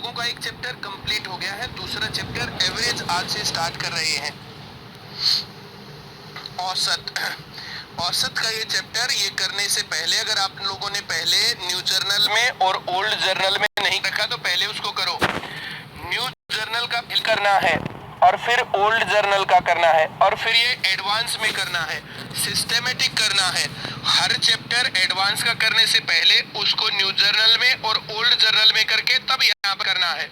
लोगों का एक चैप्टर कंप्लीट हो गया है, दूसरा चैप्टर एवरेज आज से स्टार्ट कर रहे हैं। औसत, औसत का ये चैप्टर, ये करने से पहले अगर आप लोगों ने पहले न्यू जर्नल में और ओल्ड जर्नल में नहीं रखा तो पहले उसको करो। न्यू जर्नल का फिल करना है और फिर ओल्ड जर्नल का करना है और फिर ये एडवांस में करना है, सिस्टेमेटिक करना है। हर चैप्टर एडवांस का करने से पहले उसको न्यू जर्नल में और ओल्ड जर्नल में करके तब यहाँ पर करना है।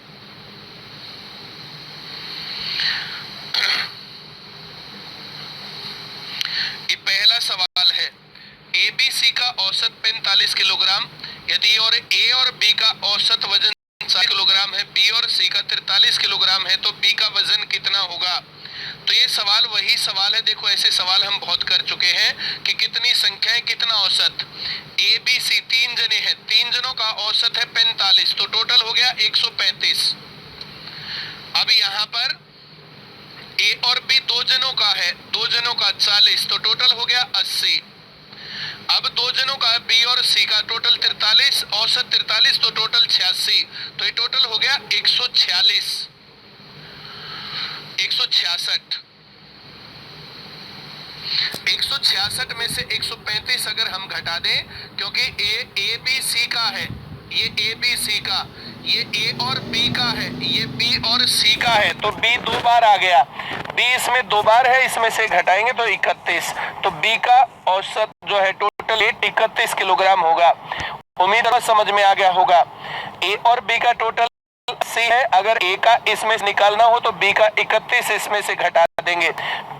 ये पहला सवाल है, ABC का औसत 45 किलोग्राम, यदि और A और B का औसत वजन 60 किलोग्राम है, B और C का 43 किलोग्राम है, तो B का वजन कितना होगा? तो ये सवाल वही सवाल है, देखो ऐसे सवाल हम बहुत कर चुके हैं कि कितनी संख्याएं कितना औसत। ABC 3 जने हैं, 3 जनों का औसत है 45, तो टोटल हो गया 135। अब यहाँ पर A और B 2 जनों का है, 2 जनों का 40, तो टोटल हो गया 80। अब 2 जनों का B और C का टोटल 43, औसत 43, तो टोटल 86, तो ये टोटल हो गया 146, 166। 166 में से 135 अगर हम घटा दें, क्योंकि A B C का है, ये A B C का, ये A और B का है, ये B और C का है, तो B 2 बार आ गया, B इसमें 2 बार है, इसमें से घटाएंगे तो 31, तो B का औसत जो है टोटल 31 किलोग्राम होगा। उम्मीद है समझ में आ गया होगा। A और B का टोटल 80 है, अगर A का इसमें से निकालना हो तो B का 31 इसमें से घटा देंगे।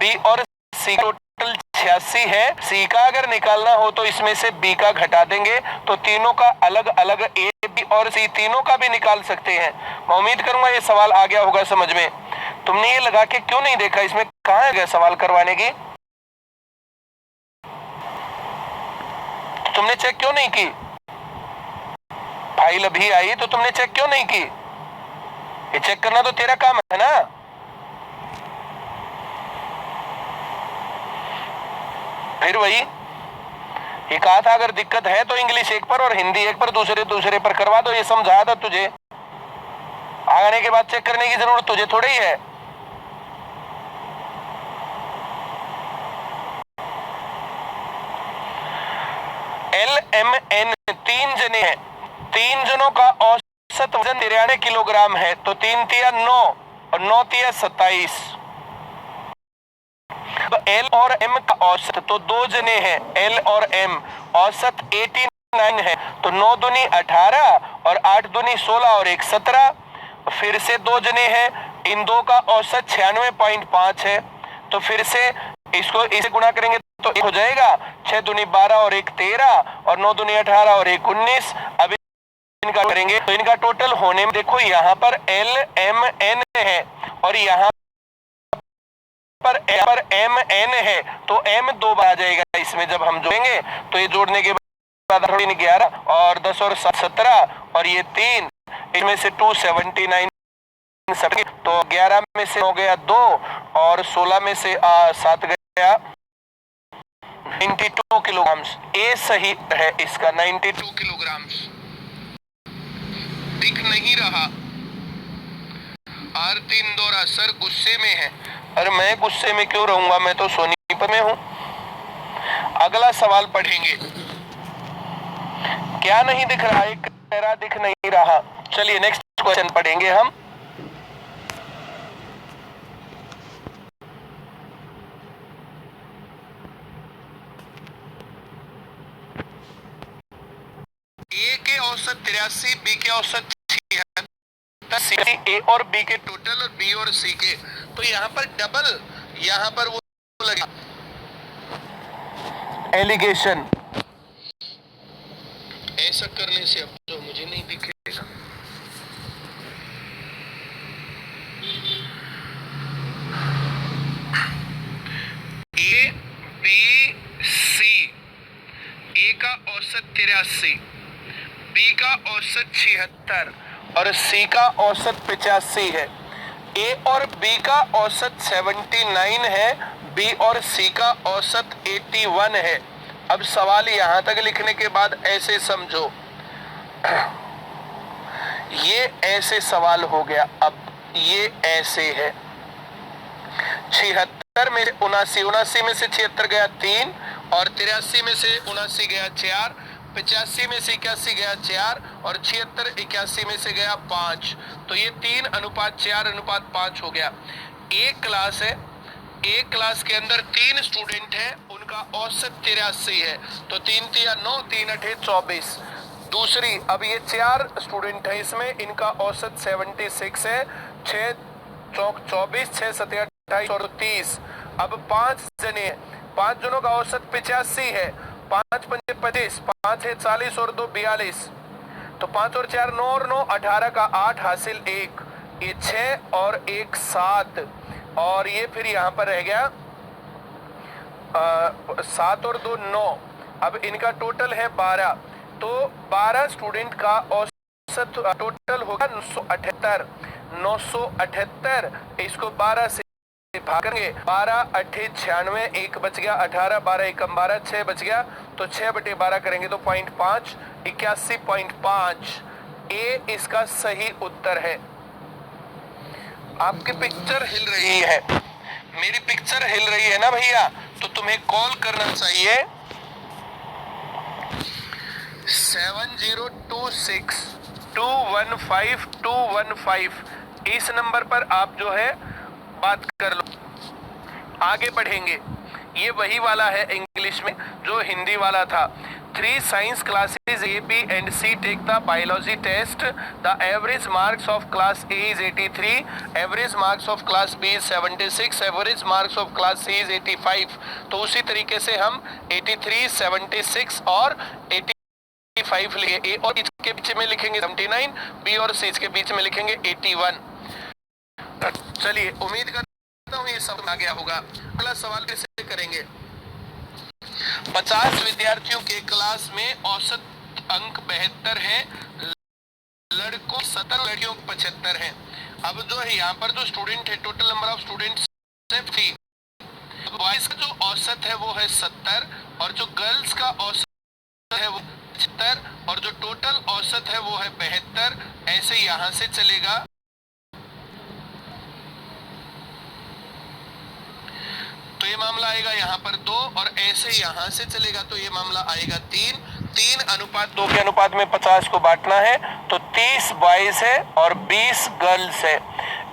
B और C टोटल 86 है, C का अगर निकालना हो तो इसमें से B का घटा देंगे, तो तीनों का अलग अलग A, B और C तीनों का भी निकाल सकते हैं। मैं उम्मीद करूंगा ये सवाल आ गया होगा समझ में। तुमने ये लगा के क्यों नहीं देखा, इसमें कहाँ गया सवाल करवाने की? तुमने चेक क्यों नहीं की? फाइल अभी आई तो तुमने चेक क्यों नहीं की? ये चेक करना तो तेरा काम है ना। फिर वही ये कहा था, अगर दिक्कत है तो इंग्लिश एक पर और हिंदी एक पर, दूसरे पर करवा दो। ये समझाया था तुझे, आने के बाद चेक करने की जरूरत तुझे थोड़ी ही है। LMN 3 जने हैं, 3 जनों का औसत वजन 93 किलोग्राम है, तो 3 तिया 9 और 9 तिया 27। तो L और M का औसत, तो 2 जने हैं L और M, औसत 89 है, तो 9 दूनी 18 और 8 दूनी 16 और 1 17। फिर से 2 जने हैं, इन दो का औसत 96.5 है, तो फिर से इसको इसे गुणा करेंगे तो 1 हो जाएगा, 6 दूनी 12 और 1 13 और 9 दूनी 18 और 1 19। अब इनका करेंगे तो इनका टोटल होने में देखो यहाँ पर LMN है और यहाँ पर MN है, तो M 2 बार आ जाएगा इसमें। जब हम जोड़ेंगे तो ये जोड़ने के बाद 11 और 10 और 7 17 और ये 3, इसमें से 279, तो 11 में से हो गया 2 और 16 में से 7 गया 92 किलोग्राम। ए सही है इसका 92 किलोग्राम। दिख नहीं रहा। आरती इंदौरा, सर गुस्से में है। अरे मैं गुस्से में क्यों रहूंगा, मैं तो सोनीपत में हूं। अगला सवाल पढ़ेंगे। क्या नहीं दिख रहा है? चेहरा दिख नहीं रहा। चलिए नेक्स्ट क्वेश्चन पढ़ेंगे हम। ए के औसत 83, बी के औसत 76, ए और बी के टोटल और बी और सी के, तो यहाँ पर डबल, यहाँ पर वो लगा एलिगेशन। ऐसा करने से अब तो मुझे नहीं दिखेगा। ए बी सी, ए का औसत 83, बी का औसत 76 और सी का औसत 85 है। ए और बी का औसत 79 है, बी और सी का औसत 81 है। अब सवाल यहां तक लिखने के बाद ऐसे समझो, ये ऐसे सवाल हो गया। अब ये ऐसे है, 76 में से 79 में से 76 गया 3, और 83 में से 79 गया 4, 85 में से 81 गया 4, और 76 81 में से गया 5। तो ये 3:4:5 हो गया। एक क्लास है, एक क्लास के अंदर 3 स्टूडेंट हैं, उनका औसत 83 है, तो 3 तिया 9, 3 अठे 24। दूसरी, अब ये 4 स्टूडेंट है, इसमें इनका औसत 76 है, 6 चौक 24, 6 सत्या 28 और 30। अब 5 जने, 5 जनों का औसत 85 है, 5 पंजे 25, 5 है 40 और 2 42। तो 5 और 4 9 और 9 18 का 8 हासिल 1, ये 6 और 1 7, और ये फिर यहाँ पर रह गया 7 और 2 9। अब इनका टोटल है 12, तो 12 स्टूडेंट का औसत टोटल होगा 978। 978 इसको 12 से भाग करेंगे, 12 8 96, 1 बच गया 18, 12 1 12, 6 बच गया, तो 6/12 करेंगे तो 0.5, 81.5। ए इसका सही उत्तर है। आपकी पिक्चर हिल रही है, मेरी पिक्चर हिल रही है ना भैया, तो तुम्हें कॉल करना चाहिए 7026215215। इस नंबर पर आप जो है बात कर लो। आगे बढ़ेंगे, ये वही वाला है इंग्लिश में जो हिंदी वाला था। 3 science classes A, B and C take the biology test. The average marks of class A is 83, average marks of class B is 76, average marks of class C is 85। तो उसी तरीके से हम 83, 76 और 85 लिए। A और C के बीच में लिखेंगे 79, B और C के बीच में लिखेंगे 81। चलिए, उम्मीद करता हूँ ये सब आ गया होगा। अगला सवाल कैसे करेंगे। 50 विद्यार्थियों के क्लास में औसत अंक 72 है, लड़कों 70, लड़कियों 75 है। अब जो है यहाँ पर जो स्टूडेंट है, टोटल नंबर ऑफ स्टूडेंट्स है 3। बॉयज का जो औसत है वो है 70, और जो गर्ल्स का औसत है वो 75, और जो टोटल औसत है वो है 72। ऐसे यहाँ से चलेगा, तो ये मामला आएगा यहाँ पर 2, और ऐसे यहाँ से चलेगा तो ये मामला आएगा 3। 3:2 के अनुपात में 50 को बांटना है, तो 30 बॉयज है और 20 गर्ल्स है।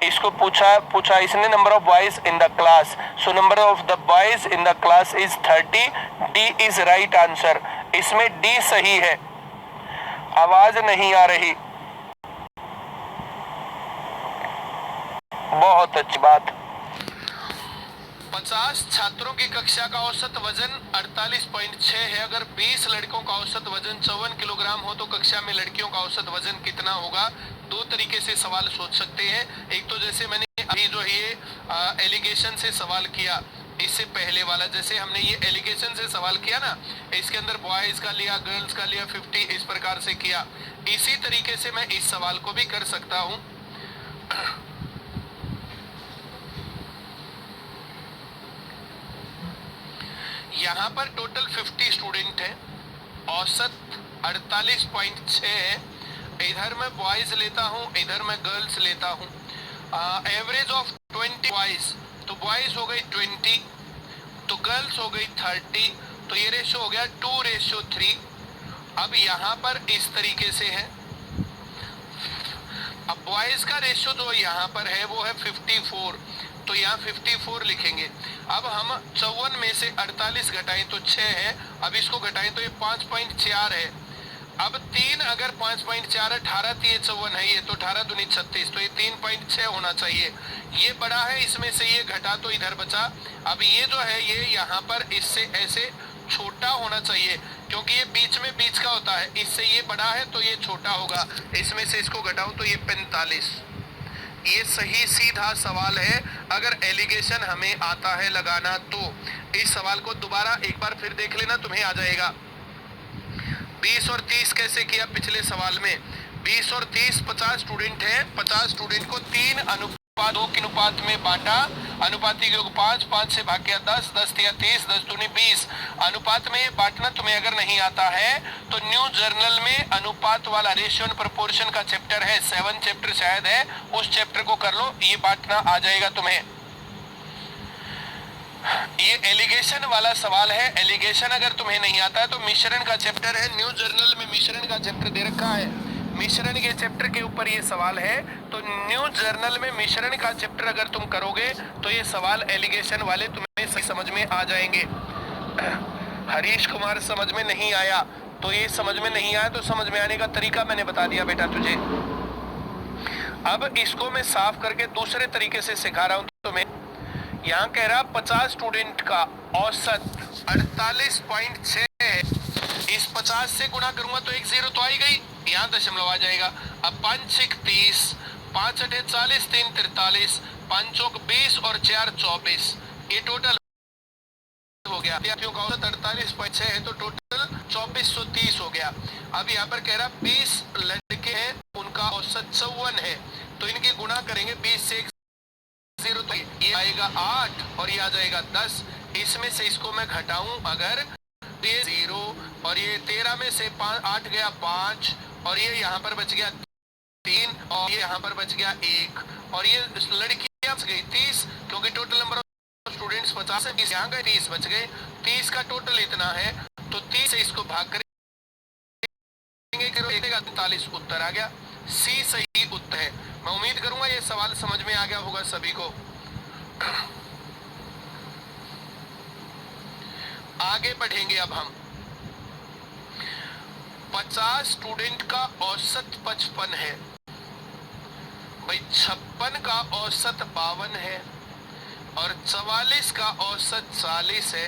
इसको पूछा इसने number of boys in the class, so number of the boys in the class is 30। D is right answer, इसमें डी सही है। आवाज नहीं आ रही, बहुत अच्छी बात। 50 छात्रों की कक्षा का औसत वजन 48.6 है। अगर 20 लड़कों का औसत वजन 54 किलोग्राम हो तो कक्षा में लड़कियों का औसत वजन कितना होगा। 2 तरीके से सवाल सोच सकते हैं। एक तो जैसे मैंने अभी जो ये एलिगेशन से सवाल किया, इससे पहले वाला जैसे हमने ये एलिगेशन से सवाल किया ना, इसके अंदर बॉयज का लिया, गर्ल्स का लिया, 50 इस प्रकार से किया। इसी तरीके से मैं इस सवाल को भी कर सकता हूँ। यहाँ पर टोटल 50 स्टूडेंट है, औसत 48.6 है। इधर मैं बॉयज लेता हूँ, इधर मैं गर्ल्स लेता हूँ। एवरेज ऑफ 20 बॉयज, तो बॉयज हो गई 20, तो गर्ल्स हो गई 30, तो ये रेशो हो गया 2:3। अब यहाँ पर इस तरीके से है। अब बॉयज का रेशो जो यहाँ पर है वो है 54, तो यहाँ 54 लिखेंगे। अब हम 54 में से 48 घटाएं तो 6 है, अब इसको घटाएं तो ये 5.4 है। अब 3 अगर 5.4 18 3 54 है, ये तो 18 दूनी 36, तो ये 3.6 होना चाहिए। ये बड़ा है, इसमें से ये घटा तो इधर बचा। अब ये जो है ये यहाँ पर इससे ऐसे छोटा होना चाहिए, क्योंकि ये बीच में बीच का होता है, इससे ये बड़ा है तो ये छोटा होगा। इसमें से इसको घटाऊं तो ये 45। ये सही सीधा सवाल है। अगर एलिगेशन हमें आता है लगाना तो इस सवाल को दोबारा एक बार फिर देख लेना, तुम्हें आ जाएगा। 20 और 30 कैसे किया पिछले सवाल में। 20 और 30 50 स्टूडेंट हैं, 50 स्टूडेंट को 3 अनुपात 2 के अनुपात में बांटा, अनुपातिक योग 5, 5 से भाग गया 10, 10 या 30, 10 दूनी 20। अनुपात में बांटना तुम्हें अगर नहीं आता है तो न्यू जर्नल में अनुपात वाला रेशियो एंड प्रोपोर्शन का चैप्टर है, 7 चैप्टर शायद है, उस चैप्टर को कर लो, ये बांटना आ जाएगा तुम्हें। ये एलिगेशन वाला सवाल है। एलिगेशन अगर तुम्हें नहीं आता है तो मिश्रण का चैप्टर है, न्यू जर्नल में मिश्रण का चैप्टर दे रखा है, मिश्रण के चैप्टर के ऊपर ये सवाल है। तो न्यू जर्नल में मिश्रण का चैप्टर अगर तुम करोगे तो ये सवाल एलिगेशन वाले तुम्हें सही समझ में आ जाएंगे। हरीश कुमार समझ में नहीं आया तो ये समझ में नहीं आया तो समझ में आने का तरीका मैंने बता दिया बेटा तुझे। अब इसको मैं साफ करके दूसरे तरीके से सिखा रहा हूं तुम्हें। यहाँ कह रहा 50 स्टूडेंट का औसत 48.6 है। इस 50 से गुणा करूंगा तो एक जीरो तो आई गई, यहाँ दशमलव आ जाएगा। अब 5 6 30, 5 8 40, 3 43, 5 चौक 20 और 4 24, ये टोटल हो गया। विद्यार्थियों का औसत 48.6 है तो टोटल 2430 हो गया। अब यहाँ पर कह रहा 20 लड़के हैं, उनका औसत 54 है, तो इनकी गुणा करेंगे 20 से 0 तो ये आएगा 8 और ये आ जाएगा 10। इसमें से इसको मैं घटाऊं अगर ये 0 और ये 13 में से 8 गया 5 और ये यहाँ पर बच गया 3 और ये यहाँ पर बच गया 1 और ये लड़कियां बच गई 30, क्योंकि टोटल नंबर ऑफ स्टूडेंट्स 50 है, 20 यहाँ गए 30 बच गए। 30 का टोटल इतना है तो 30 से इसको भाग करेंगे 43, उत्तर आ गया। सी सही उत्तर है। मैं उम्मीद करूंगा ये सवाल समझ में आ गया होगा सभी को। आगे बढ़ेंगे अब हम। 50 स्टूडेंट का औसत 55 है भाई, 56 का औसत 52 है और 44 का औसत 40 है।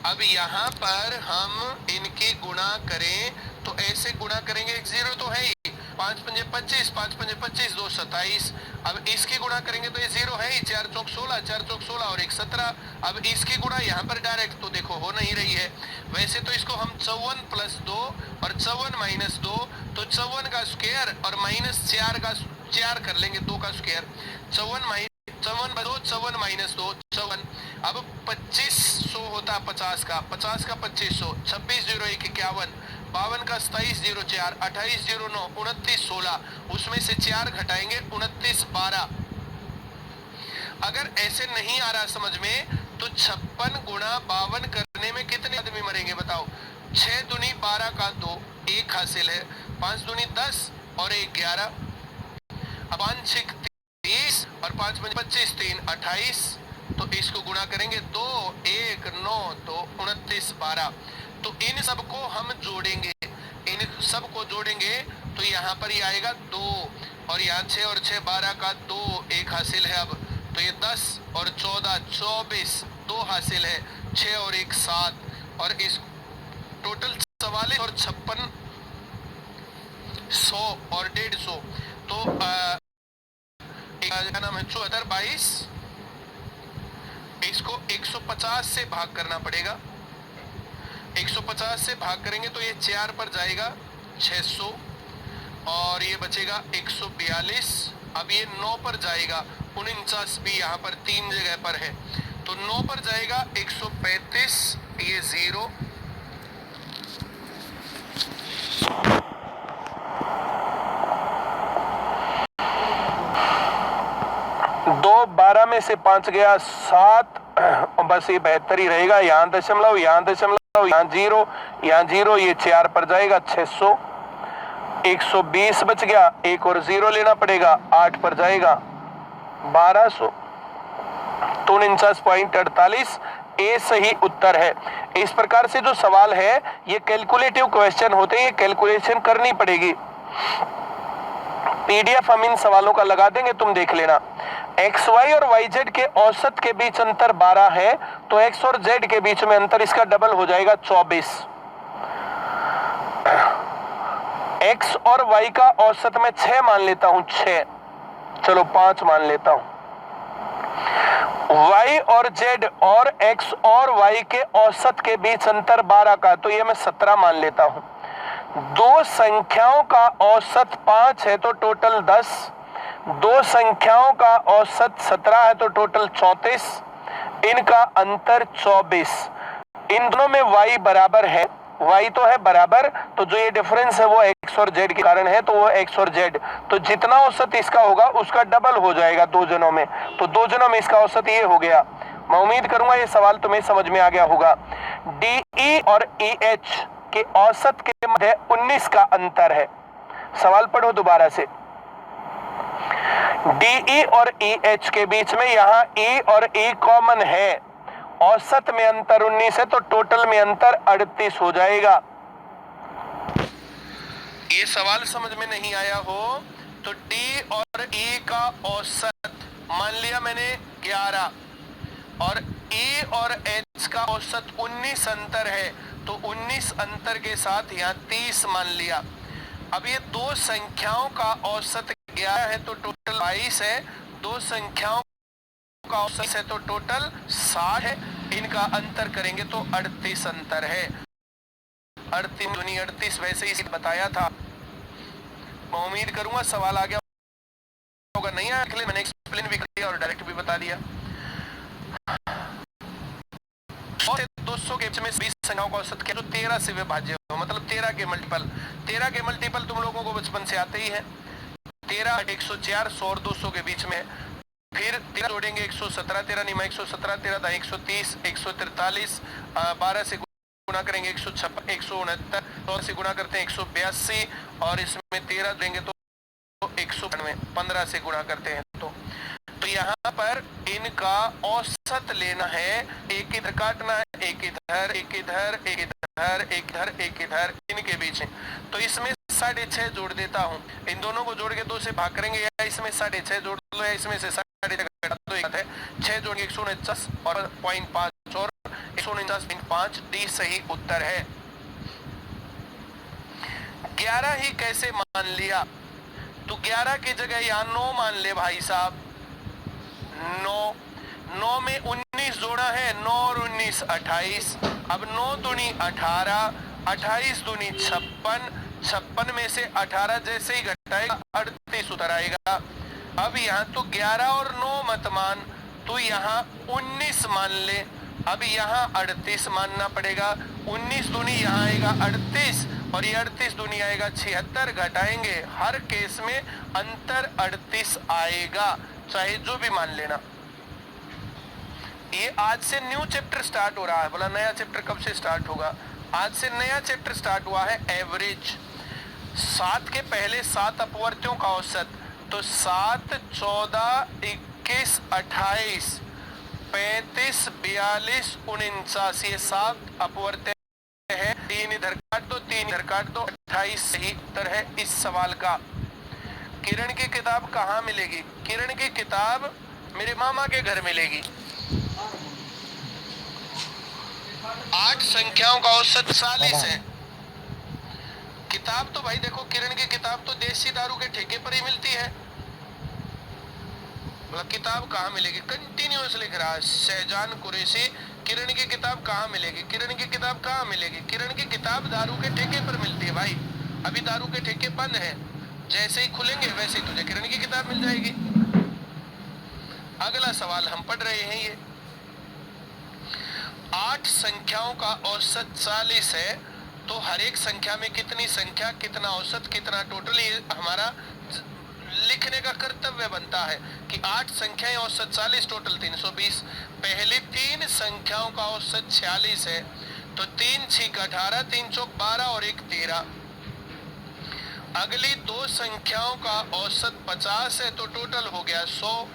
अब यहाँ पर हम इनकी गुणा करें तो ऐसे गुणा करेंगे, एक जीरो तो है ही, 5 पंजे 25, 5 पंजे 25, 2 27। अब इसकी गुणा करेंगे तो ये जीरो है ही, 4 चौक 16, 4 चौक 16 और 1 17। अब इसकी गुणा यहाँ पर डायरेक्ट तो देखो हो नहीं रही है। वैसे तो इसको हम 54 प्लस 2 और 54 माइनस 2, तो 54 का स्क्वायर और माइनस 4 का 4 कर लेंगे, 2 का स्क्वायर। 54 माइनस 2 54। अब 2500 होता 50 का 2500, 26 0 1 51, 52 का 27 0 4, 28 0 9, 29 16, उसमें से 4 घटाएंगे 29 12। अगर ऐसे नहीं आ रहा समझ में तो 56 गुणा 52 करने में कितने आदमी मरेंगे बताओ। 6 दूनी 12 का 2, 1 हासिल है। 5 दूनी 10 और 1 11। अब 5 6 30 और 5 5 25, 3 28, तो इसको गुणा करेंगे 2 1 9 तो 29 12। तो इन सबको हम जोड़ेंगे, इन सबको जोड़ेंगे तो यहाँ पर ये आएगा 2 और यहाँ 6 और 6 12 का 2, 1 हासिल है। अब तो ये 10 और 14 24, 2 हासिल है, 6 और 1 7 और इस टोटल 44 और 56 100 और 150। तो क्या नाम है 74 22, इसको 150 से भाग करना पड़ेगा। 150 से भाग करेंगे तो ये 4 पर जाएगा 600 और ये बचेगा 142। अब ये 9 पर जाएगा 49 भी यहाँ पर 3 जगह पर है, तो 9 पर जाएगा 135, ये 0। दो 12 में से 5 गया 7, बस ये 72 ही रहेगा। यहाँ दशमलव, यहाँ दशमलव, यहाँ 0, यहाँ 0, ये 4 पर जाएगा 600, 120 बच गया, एक और 0 लेना पड़ेगा, 8 पर जाएगा 1200, 49.48 ए सही उत्तर है। इस प्रकार से जो सवाल है ये कैलकुलेटिव क्वेश्चन होते हैं, ये कैलकुलेशन करनी पड़ेगी। पीडीएफ हम इन सवालों का लगा देंगे, तुम देख लेना। एक्स वाई और वाई जेड के औसत के बीच अंतर 12 है तो एक्स और जेड के बीच में अंतर इसका डबल हो जाएगा 24। एक्स और वाई का औसत में 6 मान लेता हूं, 6, चलो 5 मान लेता हूं। वाई और जेड और एक्स और वाई के औसत के बीच अंतर 12 का, तो ये मैं 17 मान लेता हूं। दो संख्याओं का औसत 5 है तो टोटल 10, दो संख्याओं का औसत 17 है तो टोटल 34, इनका अंतर 24। इन दोनों में y बराबर है, y तो है बराबर, तो जो ये डिफरेंस है वो x और z के कारण है, तो वो x और z, तो जितना औसत इसका होगा उसका डबल हो जाएगा दो जनों में, तो दो जनों में इसका औसत ये हो गया। मैं उम्मीद करूंगा ये सवाल तुम्हें समझ में आ गया होगा। DE और EH के औसत के मध्य 19 का अंतर है। सवाल पढ़ो दोबारा से। DE और EH के बीच में यहाँ E और E कॉमन है, औसत में अंतर 19 है तो टोटल में अंतर 38 हो जाएगा। ये सवाल समझ में नहीं आया हो तो D और E का औसत मान लिया मैंने 11 और E और H का औसत 19 अंतर है, तो 19 अंतर के साथ यहाँ 30 मान लिया। अब ये दो संख्याओं का औसत 11 है तो टोटल 22 है, दो संख्याओं का औसत है तो टोटल 60 है, इनका अंतर करेंगे तो 38 अंतर है। 38 दूनी 38 वैसे ही बताया था। मैं उम्मीद करूंगा सवाल आ गया होगा, नहीं आया इसलिए मैंने एक्सप्लेन भी किया और डायरेक्ट भी बता दिया। 100 से 200 के बीच में 20 संख्याओं का औसत क्या, तो 13 से विभाज्य हो, मतलब 13 के मल्टीपल तुम लोगों को बचपन से आते ही है। 13 104, 100 और 200 के बीच में, फिर 13 जोड़ेंगे 117, 13 निमा 117, 13 130, 143, 12 से गुणा करेंगे 156, 169, 100 से गुणा करते हैं 182 और इसमें 13 देंगे तो 192, 15 से गुणा करते हैं तो यहाँ पर इनका औसत लेना है। एक इधर काटना है, एक इधर, एक इधर, एक इधर, एक इधर, एक इधर, इनके बीच में। तो इसमें 6.5 जोड़ देता हूँ, इन दोनों को जोड़ के 2 से भाग करेंगे, या इसमें 6.5 जोड़ लो या इसमें से 6.5 घटा दो, एक है 6 जोड़ के 149 और 0.5 और 149.5, डी सही उत्तर है। 11 ही कैसे मान लिया, तो 11 की जगह यहाँ 9 मान ले भाई साहब। 9 में 19 जोड़ा है, 9 और 19 28, अब 9 दूनी 18, 28 दूनी 56, 56 में से 18 जैसे ही घटाएगा 38 उतर आएगा। अब यहाँ तो 11 और 9 मत मान, तो यहाँ 19 मान ले, अब यहाँ 38 मानना पड़ेगा। 19 दूनी यहाँ आएगा 38 और ये 38 दूनी आएगा 76, घटाएंगे, हर केस में अंतर 38 आएगा, चाहे जो भी मान लेना। ये आज से न्यू चैप्टर स्टार्ट हो रहा है। बोला नया चैप्टर कब से स्टार्ट होगा? आज से नया चैप्टर स्टार्ट हुआ है, एवरेज। 7 के पहले 7 अपवर्त्यों का औसत, तो 7, 14, 21, 28, 35, 42, 49, ये 7 अपवर्त्य है। 3 इधर काट दो, 3 इधर काट दो, 28 सही उत्तर है इस सवाल का। किरण की किताब कहाँ मिलेगी? किरण की किताब मेरे मामा के घर मिलेगी। 8 संख्याओं का औसत 40 है। किताब तो भाई देखो, किरण की किताब तो देसी दारू के ठेके पर ही मिलती है। मतलब किताब कहाँ मिलेगी? कंटिन्यूअस लिख रहा है शहजान कुरैशी, किरण की किताब कहाँ मिलेगी? किरण की किताब कहाँ मिलेगी? किरण की किताब दारू के ठेके पर मिलती है भाई। अभी दारू के ठेके बंद है, जैसे ही खुलेंगे वैसे ही तुझे किरण की किताब मिल जाएगी। अगला सवाल हम पढ़ रहे हैं, ये 8 संख्याओं का औसत 40 है, तो हर एक संख्या में कितनी संख्या, कितना औसत, कितना टोटल, ये हमारा लिखने का कर्तव्य बनता है कि 8 संख्याएं औसत 40, टोटल 320। पहली 3 संख्याओं का औसत 46 है, तो 3 6 18, 3 चौक 12 और 1 13। अगली 2 संख्याओं का औसत 50 है, तो टोटल हो गया 100।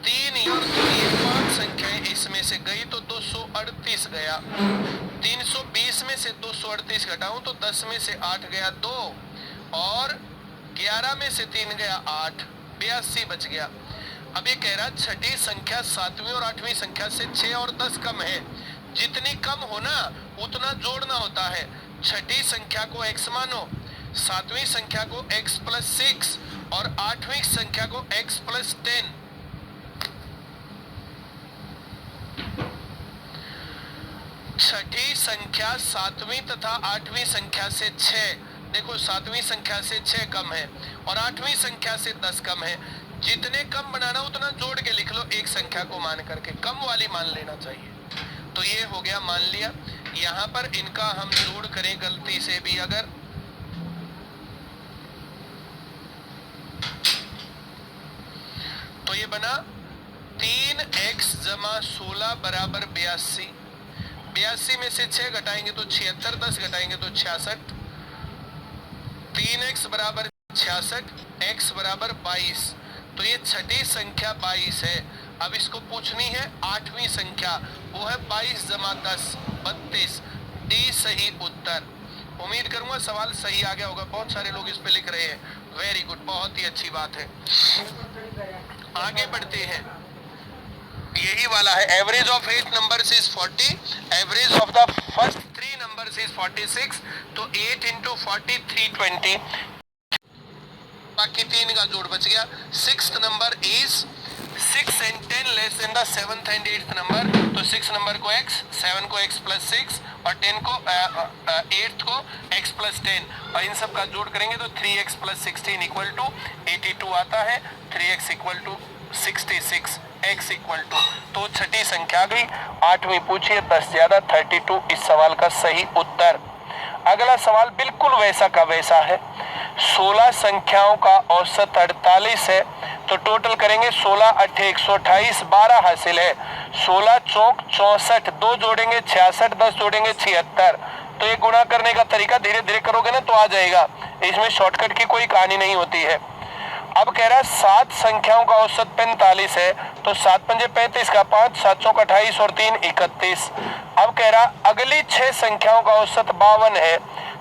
3 और 5 संख्याएं इसमें से गई तो 238 गया। 320 में से 238 घटाऊं तो 10 में से 8 गया 2 और 11 में से 3 गया 8, 82 बच गया। अब ये कह रहा छठी संख्या 7वीं और 8वीं संख्या से 6 और 10 कम है। जितनी कम हो ना उतना जोड़ना होता है। छठी संख्या को x मानो, 7वीं संख्या को x + 6 और 8वीं संख्या को x + 10। छठी संख्या 7वीं तथा 8वीं संख्या से 6, देखो 7वीं संख्या से 6 कम है और 8वीं संख्या से 10 कम है। जितने कम बनाना उतना जोड़ के लिख लो, एक संख्या को मान करके कम वाली मान लेना चाहिए। तो ये हो गया, मान लिया। यहाँ पर इनका हम जोड़ करें गलती से भी अगर, तो ये बना 3x जमा 16 बराबर 82। 82 में से 6 घटाएंगे तो 76, 10 घटाएंगे तो 66। 3x बराबर 66, x बराबर 22। तो ये छठी संख्या 22 है। अब इसको पूछनी है 8वीं संख्या, वो है 22 जमा 10 32। डी सही उत्तर। उम्मीद करूंगा सवाल सही आ गया होगा। बहुत सारे लोग इस पे लिख रहे हैं, वेरी गुड, बहुत ही अच्छी बात है। आगे बढ़ते हैं, यही वाला है। Average of 8 numbers is 40, average of the first 3 numbers is 46। तो 8 इंटू 40 320, बाकी 3 का जोड़ बच गया। 6th number is 6 and 10 less than the 7th and 8th number. तो 6 नंबर को x, 7 को x प्लस 6 और 10 को 8th को x प्लस 10, और इन सब का जोड़ करेंगे तो 3x प्लस 16 इक्वल टू 82 आता है। 3x equal to 66, x equal to, तो छठी संख्या आ गई। 8वीं पूछिए 10 ज्यादा 32 इस सवाल का सही उत्तर। अगला सवाल बिल्कुल वैसा का वैसा है। 16 संख्याओं का औसत 48 है, तो टोटल करेंगे 16 8 128, 12 हासिल है। 16 चौक 64, 2 जोड़ेंगे 66, 10 जोड़ेंगे 76। तो ये गुणा करने का तरीका धीरे धीरे करोगे ना तो आ जाएगा, इसमें शॉर्टकट की कोई कहानी नहीं होती है। अब कह रहा है 7 संख्याओं का औसत 45 है, तो 7 पंजे 35 का 5, 7 चौक 28 और 3 31। अब कह रहा अगली 6 संख्याओं का औसत 52 है,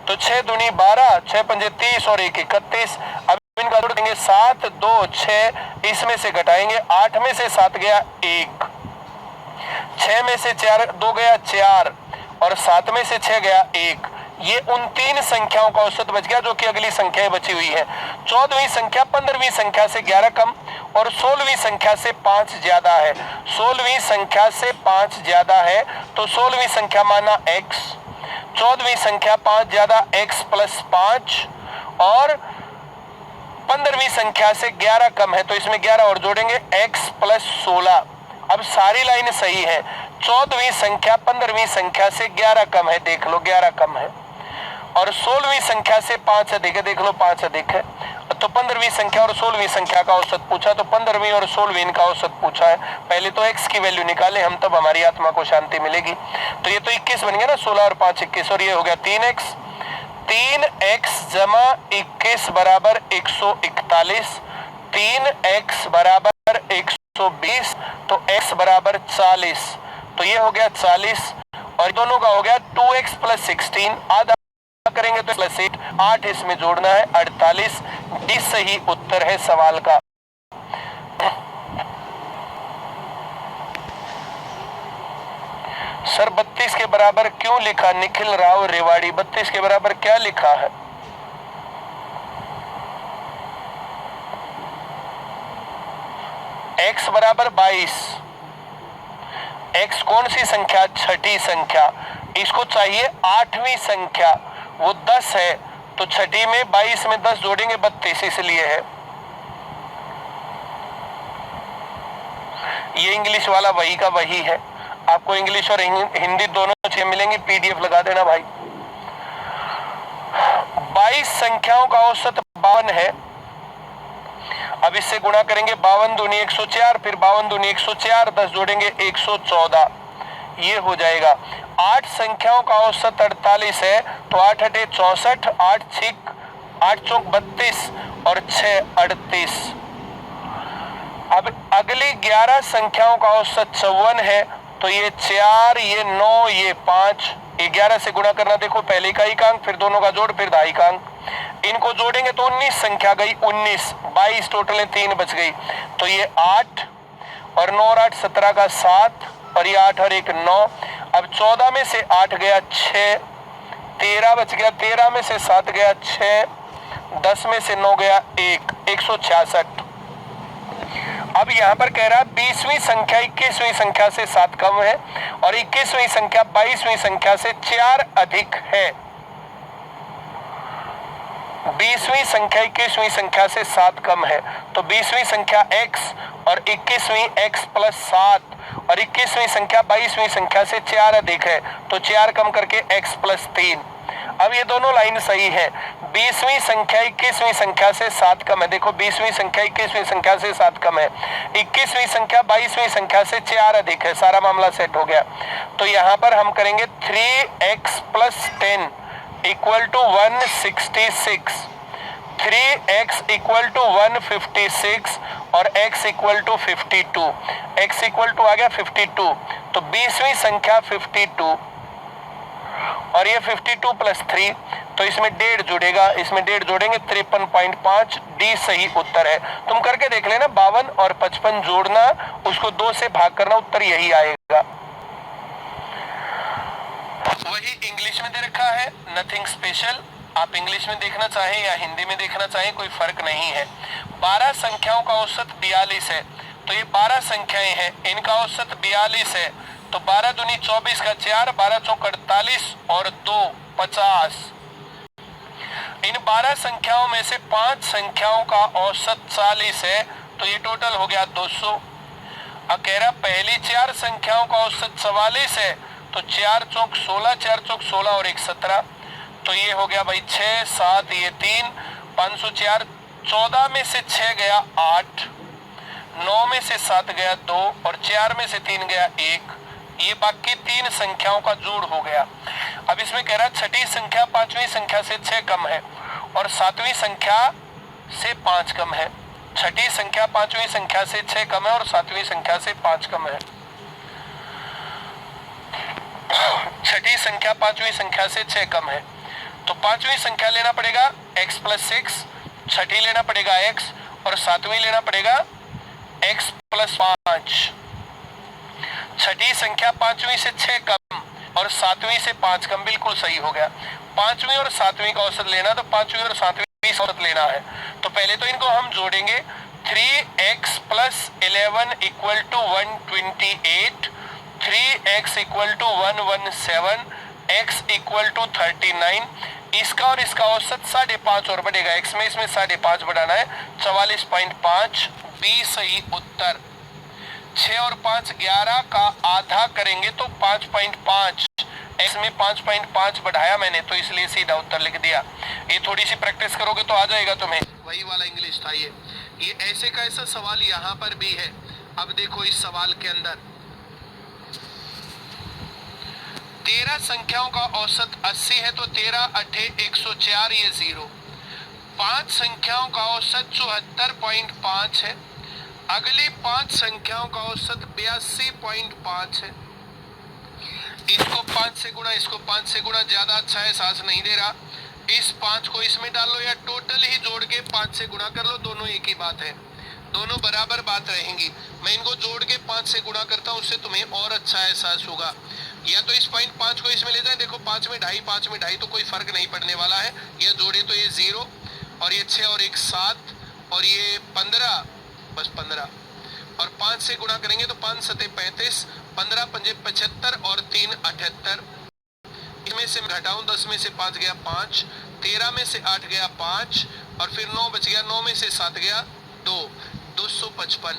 तो 6 दूनी 12, 6 पंजे 30 और 1 31। अब इनका जोड़ देंगे 7 2 6, इसमें से घटाएंगे 8 में से 7 गया 1, 6 में से 4 2 गया 4 और 7 में से 6 गया 1। ये उन 3 संख्याओं का औसत बच गया जो कि अगली संख्याएं बची हुई है। 14वीं संख्या 15वीं संख्या से 11 कम और 16वीं संख्या से 5 ज्यादा है। 16वीं संख्या से 5 ज्यादा है, तो 16वीं संख्या माना x, 14वीं संख्या 5 ज्यादा x प्लस 5 और 15वीं संख्या से 11 कम है, तो इसमें 11 और जोड़ेंगे x प्लस 16। अब सारी लाइन सही है। 14वीं संख्या 15वीं संख्या से 11 कम है, देख लो 11 कम है, और 16वीं संख्या से 5 अधिक है, देख लो 5 अधिक है। तो 15वीं संख्या और 16वीं संख्या का औसत पूछा, तो 15वीं और 16वीं का औसत पूछा है। पहले तो x की वैल्यू निकाले हम, तब हमारी आत्मा को शांति मिलेगी। तो ये तो 21 बन गया ना, 16 और 5 21, और ये हो गया 3x। 3x जमा 21 बराबर 141, 3x बराबर 120, तो x बराबर 40, तो ये हो गया 40 और दोनों का हो गया 2x प्लस 16, आधा करेंगे तो प्लस 8, 8 इसमें जोड़ना है 48। डी सही उत्तर है सवाल का। सर 32 के बराबर क्यों लिखा? निखिल राव रेवाड़ी, 32 के बराबर क्या लिखा है? x बराबर 22। x कौन सी संख्या? छठी संख्या। इसको चाहिए 8वीं संख्या, वो 10 है, तो छठी में 22 में 10 जोड़ेंगे 32, इसलिए है। ये इंग्लिश वाला वही का वही है। आपको इंग्लिश और हिंदी दोनों चीजें मिलेंगी, पीडीएफ लगा देना भाई। 22 संख्याओं का औसत 52 है। अब इससे गुणा करेंगे, 52 दूनी 104, फिर 52 दूनी 104, 10 जोड़ेंगे 114, ये हो जाएगा। 8 संख्याओं का औसत 48 है, तो 8 अठे 64, 8 चौक 32 और 6 38। अब अगली 11 संख्याओं का औसत 54 है, तो ये 4, ये 9, ये 5, 11 से गुणा करना, देखो पहले का ही अंक, फिर दोनों का जोड़, फिर दाई का अंक, इनको जोड़ेंगे तो 19 संख्या गई 19, 22 टोटल है, 3 बच गई, तो ये 8 और 9 और 8 17 का 7 और ये 8 और 1 9। अब 14 में से 8 गया 6, 13 बच गया, 13 में से 7 गया 6, 10 में से 9 गया 1, 166। अब यहाँ पर कह रहा है 20वीं संख्या 21वीं संख्या से 7 कम है और 21वीं संख्या 22वीं संख्या से 4 अधिक है। 20वीं संख्या 21वीं संख्या से 7 कम है, तो 20वीं संख्या x और 21वीं x प्लस 7 और 21वीं संख्या 22वीं संख्या से 4 अधिक है, तो 4 कम करके x प्लस 3। अब ये दोनों लाइन सही है। 20वीं संख्या 21वीं संख्या से 7 कम है, देखो 20वीं संख्या 21वीं संख्या से 7 कम है, 21वीं संख्या 22वीं संख्या से 4 अधिक है, सारा मामला सेट हो गया। तो यहाँ पर हम करेंगे 3x plus 10 equal to 166, 3x equal to 156 और x equal to 52, x equal to आ गया 52, तो 20वीं संख्या 52 और ये 52 प्लस 3, तो इसमें 1.5 जुड़ेगा, इसमें 1.5 जोड़ेंगे 53.5, डी सही उत्तर है। तुम करके देख लेना, 52 और 55 जोड़ना, उसको 2 से भाग करना, उत्तर यही आएगा। वही इंग्लिश में दे रखा है, नथिंग स्पेशल। आप इंग्लिश में देखना चाहें या हिंदी में देखना चाहें कोई फर्क नहीं है। 12 संख्याओं का औसत 42 है, तो ये 12 संख्याएं हैं, इनका औसत 42 है, तो 12 दूनी 24 का 4, 12 चौक 48 और 2 50। इन 12 संख्याओं में से 5 संख्याओं का औसत 40 है, तो ये टोटल हो गया 200। अब कह रहा पहली 4 संख्याओं का औसत 44 है, तो 4 चौक 16, 4 चौक 16 और 1 17, तो ये हो गया भाई 6 7, ये 3, 504, 14 में से 6 गया 8, 9 में से 7 गया 2 और 4 में से 3 गया 1, ये बाकी 3 संख्याओं का जोड़ हो गया। अब इसमें कह रहा है छठी संख्या 5वीं संख्या से 6 कम है और 7वीं संख्या से 5 कम है। छठी संख्या 5वीं संख्या से 6 कम है और 7वीं संख्या से 5 कम है। छठी संख्या 5वीं संख्या से 6 कम है, तो 5वीं संख्या लेना पड़ेगा x प्लस 6, छठी लेना पड़ेगा x और 7वीं लेना पड़ेगा x प्लस 5। छठी संख्या 5वीं से 6 कम और 7वीं से 5 कम, बिल्कुल सही हो गया। 5वीं और 7वीं का औसत लेना, तो 5वीं और 7वीं का औसत लेना है, तो पहले तो इनको हम जोड़ेंगे। 3x plus 11 equal to 128, 3x equal to 117, x equal to 39, इसका और इसका औसत 5.5 और बढ़ेगा, x में इसमें 5.5 बढ़ाना है, 44.5, बी सही उत्तर। 6 और 5 11 का आधा करेंगे तो 5.5, x में 5.5 बढ़ाया मैंने, तो इसलिए सीधा उत्तर लिख दिया। ये थोड़ी सी प्रैक्टिस करोगे तो आ जाएगा तुम्हें, वही वाला इंग्लिश था ये ऐसे का ऐसा सवाल यहाँ पर भी है। अब देखो इस सवाल के अंदर 13 संख्याओं का औसत 80 है, तो 13 8 104, ये 0। 5 संख्याओं का औसत 74.5 है, अगली 5 संख्याओं का औसत 82.5 है। इसको 5 से गुणा, इसको 5 से गुणा, ज्यादा अच्छा है, सास नहीं दे रहा। इस 5 को इसमें डाल लो या टोटल ही जोड़ के 5 से गुणा कर लो, दोनों एक ही बात है, दोनों बराबर बात रहेंगी। मैं इनको जोड़ के 5 से गुणा करता हूं, उससे तुम्हें और अच्छा एहसास होगा। या तो इस 5 को इसमें ले जाए, देखो 5 में ढाई, 5 में ढाई, तो कोई फर्क नहीं पड़ने वाला है। ये जोड़े तो ये 0 और ये 6 और 1 7 और ये 15, बस 15 और 5 से गुणा करेंगे तो 5 7 35, 15 5 75 और 3 78। इसमें से घटाऊं, 10 में से 5 गया 5, 13 में से 8 गया 5 और फिर 9 बच गया, 9 में से 7 गया 2, 255।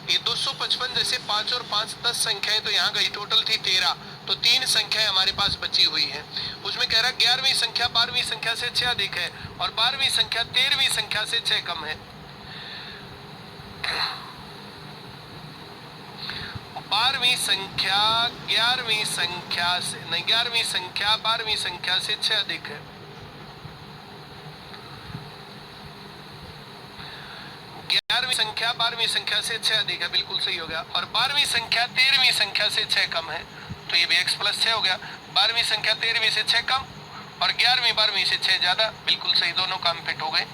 ये 255 जैसे 5 और 5 10 संख्याएं तो यहाँ गई, टोटल थी 13, तो 3 संख्याएं हमारे पास बची हुई हैं। उसमें कह रहा 11वीं संख्या 12वीं संख्या से 6 अधिक है और 12वीं संख्या 13वीं संख्या से 6 कम है। 12वीं संख्या 11वीं संख्या से नहीं, 11वीं संख्या 12वीं संख्या से 6 अधिक है। 11वीं संख्या 12वीं संख्या से 6 अधिक है, बिल्कुल सही हो गया। और 12वीं संख्या 13वीं संख्या से 6 कम है, तो ये भी x प्लस 6 हो गया। 12वीं संख्या 13वीं से 6 कम और 11वीं 12वीं से 6 ज्यादा, बिल्कुल सही, दोनों काम फिट हो गए।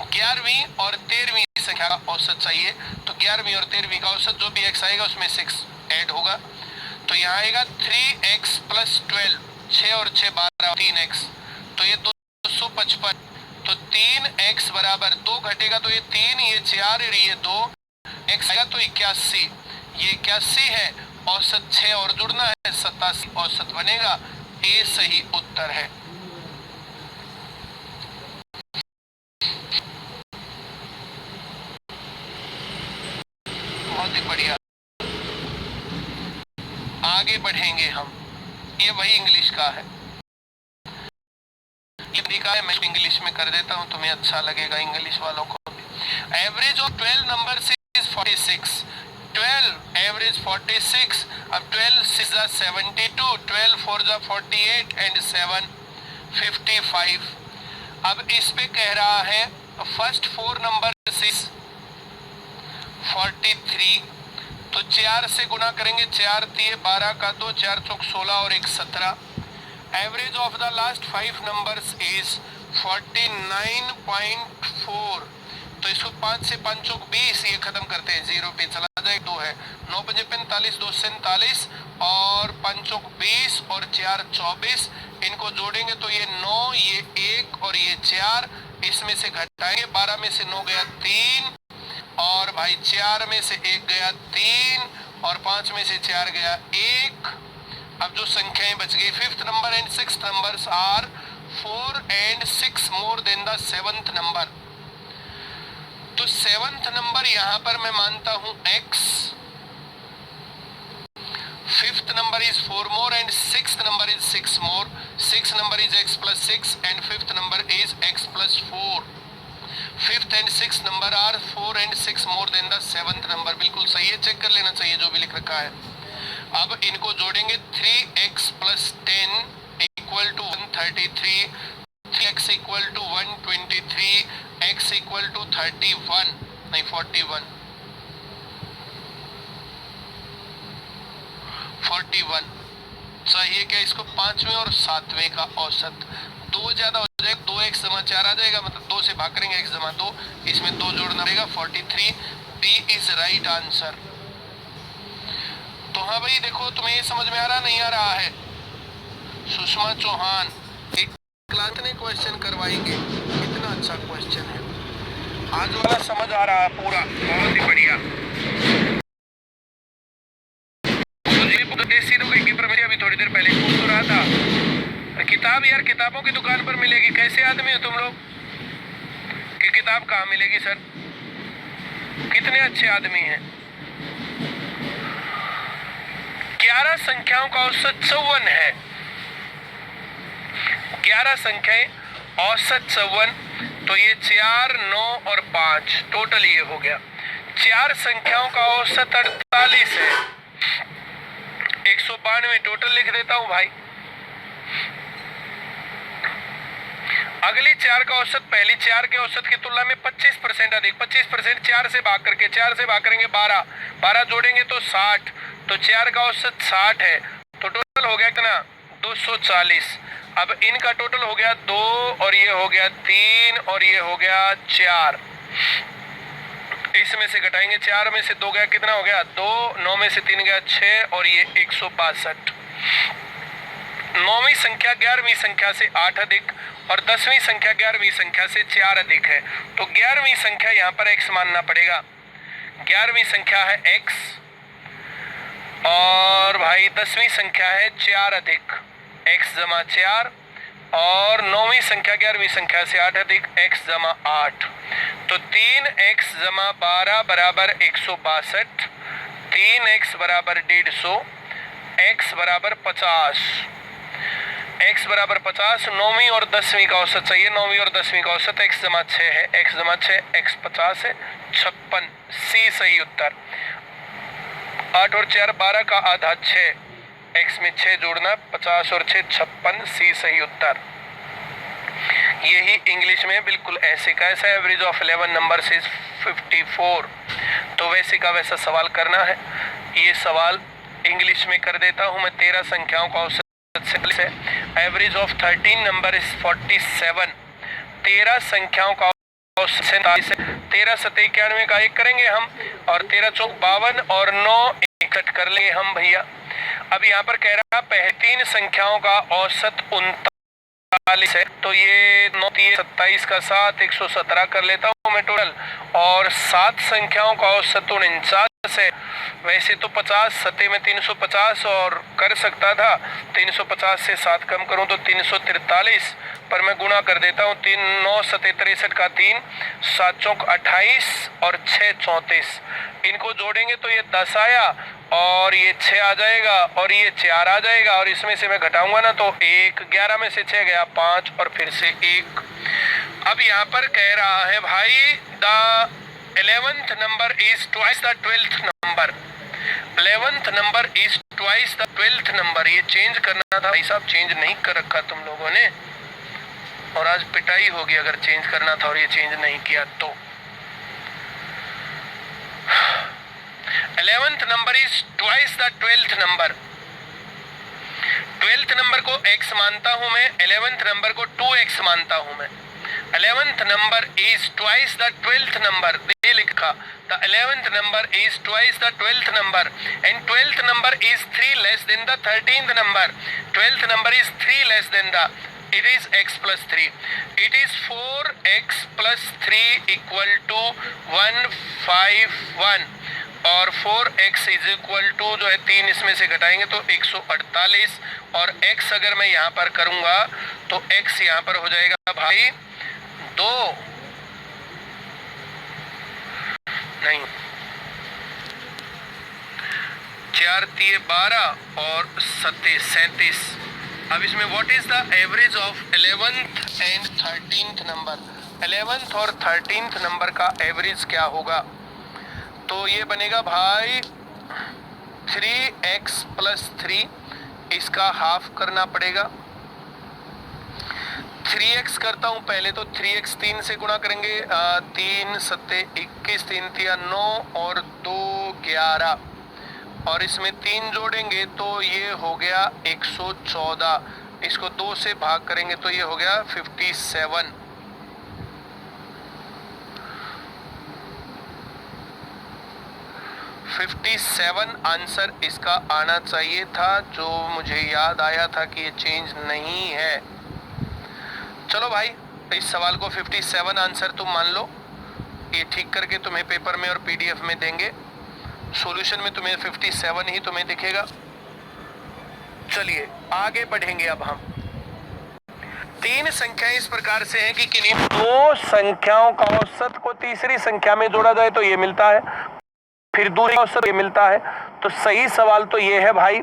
11वीं और 13वीं संख्या का औसत चाहिए, तो 11वीं और 13वीं का औसत जो भी x आएगा उसमें 6 ऐड होगा, तो यहाँ आएगा 3x प्लस 12, 6 और 6 12, 3x, तो ये 255, तो 3x बराबर 2 घटेगा तो ये 3, ये 4 और ये 2, x आएगा तो 81, ये 81 है। औसत 6 और जुड़ना है, 87 औसत बनेगा, ए सही उत्तर है। आगे बढ़ेंगे हम। ये वही इंग्लिश का है, मैं इंग्लिश में कर देता हूँ, तुम्हें अच्छा लगेगा इंग्लिश वालों को। Average of 12 number is 46। 12 average 46। अब 12 6 72, 12 4 48 एंड 7 55। अब इस पे कह रहा है फर्स्ट 4 नंबर 43, तो 4 से गुना करेंगे, 4 तिये 12 का 2, 4 चौक 16 और 1 17। Average of the last 5 numbers is 49.4। तो इसको 5 से 5 चौक 20, ये खत्म करते हैं, 0 पे चला जाए, 2 है, 9 पंजे 45, 2 47 और 5 चौक 20 और 4 24। इनको जोड़ेंगे तो ये 9, ये 1 और ये 4, इसमें से घटाएंगे, 12 में से 9 गया 3 और भाई 4 में से 1 गया 3 और 5 में से 4 गया 1। अब जो संख्याएं बच गई, 5th number and 6th numbers are 4 and 6 more than the 7th number. तो 7th नंबर यहां पर मैं मानता हूं x, 5th number is 4 more and 6th number is 6 more, 6th number is x plus 6 and 5th number is x plus 4। 5th and 6th number are 4 and 6 more than the 7th number. बिल्कुल सही है, check कर लेना चाहिए जो भी लिख रखा है। अब इनको जोड़ेंगे, 3x plus 10 equal to 133, 3x equal to 123, x equal to 31 नहीं 41 सही है क्या? इसको 5वें और 7वें का औसत, 2 ज्यादा हो जाएगा, 2x जमा 4 आ जाएगा, मतलब 2 से भाग करेंगे, x जमा 2, इसमें 2 जोड़ना पड़ेगा, 43। B is right answer. तो हाँ भाई देखो, तुम्हें ये समझ में आ रहा नहीं आ रहा है? सुषमा चौहान एक क्लास ने क्वेश्चन करवाएंगे, कितना अच्छा क्वेश्चन है, आज वाला समझ आ रहा है पूरा, बहुत ही बढ़िया। अभी थोड़ी देर पहले पूछ तो रहा था, किताब यार किताबों की दुकान पर मिलेगी, कैसे आदमी हो तुम लोग कि किताब कहाँ मिलेगी सर? कितने अच्छे आदमी हैं। 11 संख्याओं का औसत 54 है, 11 संख्याएं औसत 54, तो ये 4 9 और 5 टोटल ये हो गया। 4 संख्याओं का औसत 48 है, 192 टोटल लिख देता हूं भाई। अगली 4 का औसत पहली 4 के औसत की तुलना में 25% अधिक, 25% 4 से भाग करके, 4 से भाग करेंगे 12, 12 जोड़ेंगे तो 60, तो 4 का औसत 60 है, तो टोटल हो गया कितना? 240। अब इनका टोटल हो गया 2 और ये हो गया 3 और ये हो गया 4, इसमें से घटाएंगे, 4 में से 2 गया, कितना हो गया? 2, 9 में से 3 गया 6 और ये 162। 9वीं संख्या 11वीं संख्या से 8 अधिक और 10वीं संख्या 11वीं संख्या से 4 अधिक है, तो 11वीं संख्या यहाँ पर x मानना पड़ेगा। 11वीं संख्या है x और भाई 10वीं संख्या है 4 अधिक, x जमा 4, और 9वीं संख्या 11वीं संख्या से 8 अधिक, x जमा 8, तो 3x जमा 12 बराबर 162, 3x बराबर 150, x बराबर 50, x बराबर 50। 9वीं और 10वीं का औसत चाहिए, 9वीं और 10वीं का औसत x जमा 6 है, x जमा 6, x 50 है, 56, सी सही उत्तर। 8 और 4 12 का आधा 6, x में 6 जोड़ना, 50 और 6 56, सी सही उत्तर। यही इंग्लिश में बिल्कुल ऐसे का ऐसा एवरेज ऑफ 11 नंबर से 54, तो वैसे का वैसा सवाल करना है। ये सवाल इंग्लिश में कर देता हूं मैं। 13 संख्याओं का औसत से एवरेज ऑफ 13 नंबर इज 47। 13 संख्याओं का औसत 47 है, 13 7 91 का 1 करेंगे हम, और 13 चौक 52 और 9 61 कर लेंगे हम भैया। अब यहाँ पर कह रहा पहले 3 संख्याओं का औसत 39 है, तो ये 9 27 का 7 117 कर लेता हूँ मैं टोटल, और 7 संख्याओं का औसत 49 है। वैसे तो 50 सतह में 350 और कर सकता था, 350 से 7 कम करूं तो 343, पर मैं गुणा कर देता हूं। 3 9 सतह 63 का 3, 7 चौक 28 और 6 34। इनको जोड़ेंगे तो ये 10 आया और ये 6 आ जाएगा और ये 4 आ जाएगा, और इसमें से मैं घटाऊंगा ना तो 1, 11 में से 6 गया 5 और फिर से 1। अब यहाँ पर कह रहा है भाई the 11th number is twice the 12th number। 11th number is twice the 12th number। ये चेंज करना था भाई साहब, चेंज नहीं कर रखा तुम लोगों ने, और आज पिटाई होगी अगर चेंज करना था और ये चेंज नहीं किया तो। 11th number is twice the 12th number। 12th number को x मानता हूं मैं, 11th नंबर को 2x मानता हूं मैं। 11th number is twice the 12th number। ये लिखा the 11th number is twice the 12th number and 12th number is 3 less than the 13th number। 12th number is 3 less than the, it is x plus 3। it is 4x plus 3 equal to 151 और 4x is equal to जो है 3 इसमें से घटाएंगे तो 148, और x अगर मैं यहाँ पर करूंगा तो x यहाँ पर हो जाएगा भाई 2 नहीं 4 3 12 और 7 37। अब इसमें what is the average of 11th and 13th number. 11th और 13th नंबर का एवरेज क्या होगा, तो ये बनेगा भाई 3x प्लस 3, इसका हाफ करना पड़ेगा। 3x करता हूं पहले तो 3x 3 से गुणा करेंगे, 3 सत्ते 21, 3 तिया 9 और 2 11, और इसमें 3 जोड़ेंगे तो ये हो गया 114। इसको 2 से भाग करेंगे तो ये हो गया 57। आंसर इसका आना चाहिए था, जो मुझे याद आया था कि ये चेंज नहीं है। चलो भाई, इस सवाल को 57 आंसर तुम मान लो। ये ठीक करके तुम्हें पेपर में और पीडीएफ में देंगे। सॉल्यूशन में तुम्हें 57 ही तुम्हें दिखेगा। चलिए आगे बढ़ेंगे। अब हम 3 संख्याएं इस प्रकार से हैं कि किन्हीं 2 संख्याओं का औसत को तीसरी संख्या में जोड़ा जाए तो ये मिलता है, फिर दूसरी औसत ये मिलता है। तो सही सवाल तो ये है भाई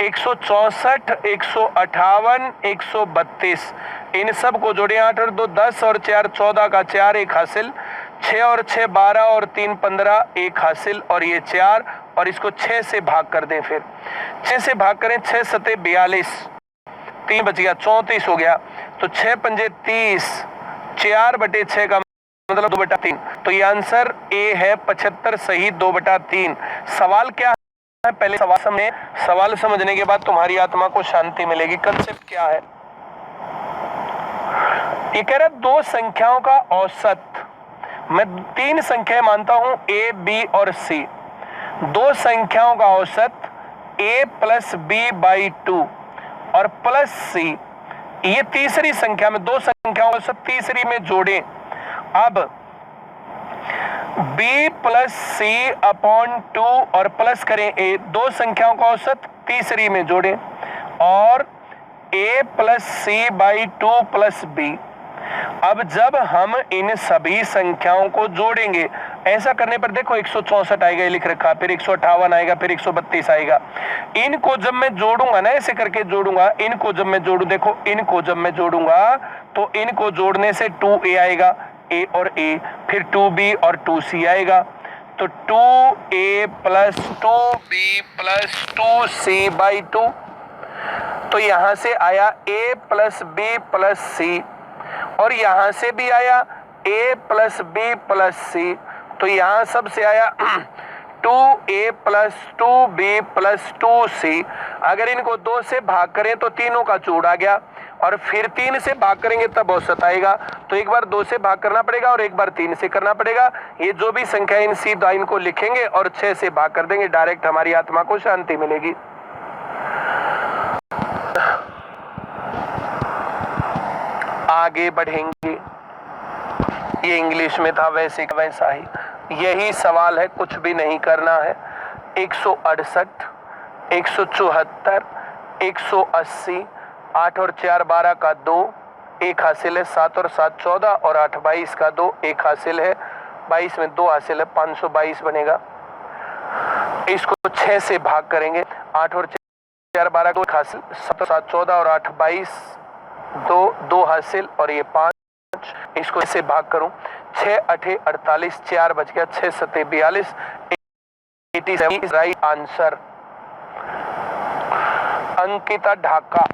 164, 158, 132, इन सब को जोड़े। 8 और 2 10 और 4 14 का 4 1 हासिल, 6 और 6 12 और 3 15 1 हासिल, और ये 4, और इसको 6 से भाग कर दें। फिर 6 से भाग करें, 6 सते 42, 3 बच गया 34 हो गया, तो 6 पंजे 30, 4/6 का मतलब 2/3। तो ये आंसर ए है 75 सही 2/3। सवाल क्या है, पहले सवाल समझने के बाद तुम्हारी आत्मा को शांति मिलेगी। कंसेप्ट क्या है, ये कह रहा 2 संख्याओं का औसत। मैं 3 संख्याएं मानता हूं ए बी और सी। 2 संख्याओं का औसत a प्लस बी बाई 2 और प्लस सी, ये तीसरी संख्या में 2 संख्याओं का औसत तीसरी में जोड़ें। अब b प्लस सी अपॉन 2 और प्लस करें a, 2 संख्याओं का औसत तीसरी में जोड़ें, और a plus C by 2 plus B. अब जब हम इन सभी संख्याओं को जोड़ेंगे, ऐसा करने पर देखो 164 आएगा, ये लिख रखा, फिर 158 आएगा, फिर 132 आएगा। इनको जब मैं जोड़ूंगा ना, ऐसे करके जोड़ूंगा, इनको जब मैं जोड़ू, देखो इनको जब मैं जोड़ूंगा तो इनको जोड़ने से 2a आएगा, a और a, फिर 2b और 2c आएगा, तो 2a plus 2b plus 2c by 2। तो यहां से आया a plus b plus c, और यहां से भी आया a plus b plus c, तो यहां सबसे आया 2a plus 2b plus 2c। अगर इनको 2 से भाग करें तो तीनों का जोड़ आ गया, और फिर 3 से भाग करेंगे तब औसत आएगा। तो एक बार 2 से भाग करना पड़ेगा और एक बार 3 से करना पड़ेगा। ये जो भी संख्या इन सीधा इनको लिखेंगे और 6 से भाग कर देंगे, डायरेक्ट हमारी आत्मा को शांति मिलेगी। आगे बढ़ेंगे, ये इंग्लिश में था वैसे वैसा ही। यही सवाल है, कुछ भी नहीं करना है। 168, 174, 180, 8 और 4 12 का 2, 1 हासिल है। 7 और 7 14 और 8 22 का 2, 1 हासिल है। 22 में 2 हासिल है, 522 बनेगा। इसको 6 से भाग करेंगे। 8 और 4 12 को 1 हासिल, 7 और 7 14 और 8 22, 2 हासिल और ये 5। इसको इससे भाग करूं, 6 8 48, 4 बच गया, 6 7 42, 87 right answer. Ankita Dhaka.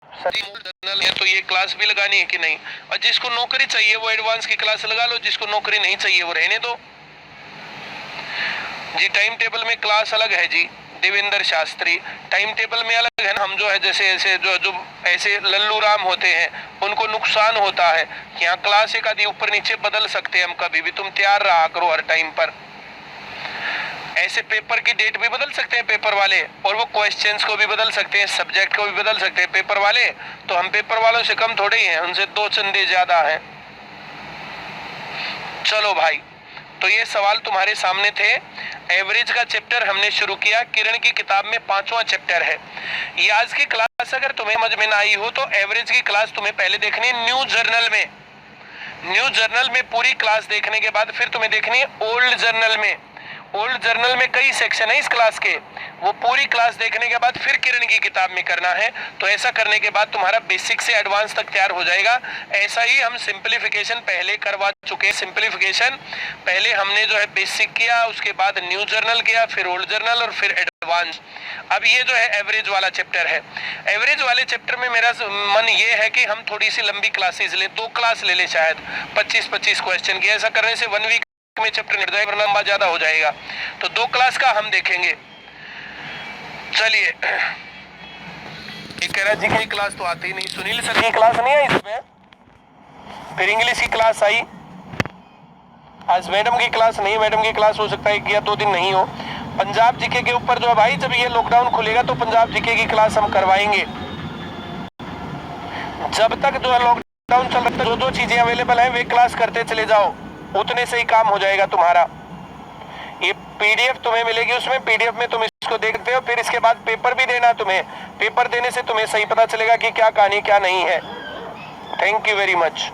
General है तो ये क्लास भी लगानी है कि नहीं? और जिसको नौकरी चाहिए वो एडवांस की क्लास लगा लो, जिसको नौकरी नहीं चाहिए वो रहने दो जी। टाइम टेबल में क्लास अलग है जी, देवेंद्र शास्त्री। टाइम टेबल में अलग है ना। हम जो है जैसे ऐसे जो ऐसे लल्लू राम होते हैं उनको नुकसान होता है। यहाँ क्लास एक आदि ऊपर नीचे बदल सकते हैं हम कभी भी। तुम तैयार रहा करो हर टाइम पर। ऐसे पेपर की डेट भी बदल सकते हैं पेपर वाले, और वो क्वेश्चंस को भी बदल सकते हैं, सब्जेक्ट को भी बदल सकते हैं पेपर वाले। तो हम पेपर वालों से कम थोड़े ही हैं, उनसे 2 चंदे ज्यादा हैं। चलो भाई, तो ये सवाल तुम्हारे सामने थे। एवरेज का चैप्टर हमने शुरू किया। किरण की किताब में 5वां चैप्टर है ये। आज की क्लास अगर तुम्हें समझ में ना आई हो तो एवरेज की क्लास तुम्हें पहले देखनी है न्यू जर्नल में। न्यू जर्नल में पूरी क्लास देखने के बाद फिर तुम्हें देखनी है ओल्ड जर्नल में। ओल्ड जर्नल में कई सेक्शन है इस क्लास के, वो पूरी क्लास देखने के बाद फिर किरण की किताब में करना है। तो ऐसा करने के बाद तुम्हारा बेसिक से एडवांस तक तैयार हो जाएगा। ऐसा ही हम सिंपलीफिकेशन पहले करवा चुके हैं। सिंपलीफिकेशन पहले हमने जो है बेसिक किया, उसके बाद न्यू जर्नल किया, फिर ओल्ड जर्नल और फिर एडवांस। अब ये जो है एवरेज वाला चैप्टर है। एवरेज वाले चैप्टर में मेरा मन ये है कि हम थोड़ी सी लंबी क्लासेस ले, 2 क्लास ले ले, शायद 25-25 क्वेश्चन की। ऐसा करने से 1 वीक में चैप्टर निकल जाएगा, लंबा ज्यादा हो जाएगा। तो 2 क्लास का हम देखेंगे। चलिए, एक कह रहा जी की क्लास तो आती ही नहीं। सुनील सर की क्लास नहीं आई इसमें, फिर इंग्लिश की क्लास आई। आज मैडम की क्लास नहीं, मैडम की क्लास हो सकता है 1 या 2 दिन नहीं हो। पंजाब जीके के ऊपर जो है भाई, जब ये लॉकडाउन खुलेगा तो पंजाब जीके की क्लास हम करवाएंगे। जब तक जो है लॉकडाउन चल रहा है, जो चीजें अवेलेबल है वे क्लास करते चले जाओ, उतने से ही काम हो जाएगा तुम्हारा। ये पीडीएफ तुम्हें मिलेगी, उसमें पीडीएफ में तुम इसको देखते हो, फिर इसके बाद पेपर भी देना तुम्हें। पेपर देने से तुम्हें सही पता चलेगा कि क्या कहानी क्या नहीं है। Thank you very much.